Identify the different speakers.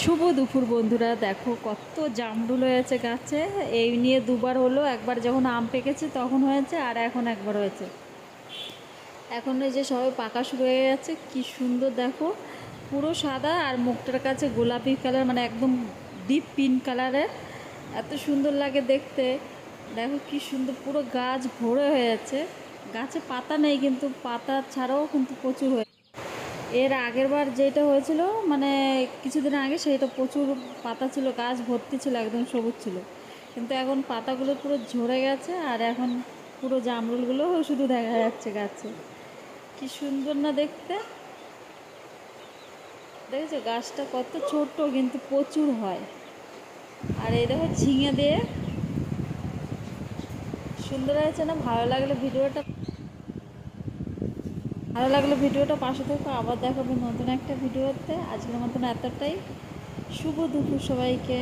Speaker 1: শুভ দুপুর বন্ধুরা, দেখো কত জামরুল হয়েছে গাছে। এই নিয়ে দুবার হলো, একবার যখন আম পেকেছে তখন হয়েছে, আর এখন একবার হয়েছে। এখন এই যে সবাই পাকা শুরু হয়ে গেছে। কি সুন্দর দেখো, পুরো সাদা আর মুখটার কাছে গোলাপি কালার, মানে একদম ডিপ পিঙ্ক কালারের। এত সুন্দর লাগে দেখতে। দেখো কি সুন্দর, পুরো গাছ ভরে হয়ে আছে। গাছে পাতা নেই, কিন্তু পাতা ছাড়াও কিন্তু প্রচুর হয়ে। এর আগের বার যেটা হয়েছিল, মানে কিছুদিন আগে, সেটা প্রচুর পাতা ছিল, গাছ ভর্তি ছিল, একদম সবুজ ছিল। কিন্তু এখন পাতাগুলো পুরো ঝরে গেছে, আর এখন পুরো জামরুলগুলো শুধু দেখা যাচ্ছে গাছে। কি সুন্দর না দেখতে। দেখেছো গাছটা কত ছোট্ট, কিন্তু প্রচুর হয়। আর এই দেখো ঝিঙে দিয়ে, সুন্দর হয়েছে না? ভালো লাগলে ভিডিওটা পাশে থেকো, আবার দেখাবো নতুন একটা ভিডিওতে। আজকের মতন এতটাই। শুভ দুপুর সবাইকে।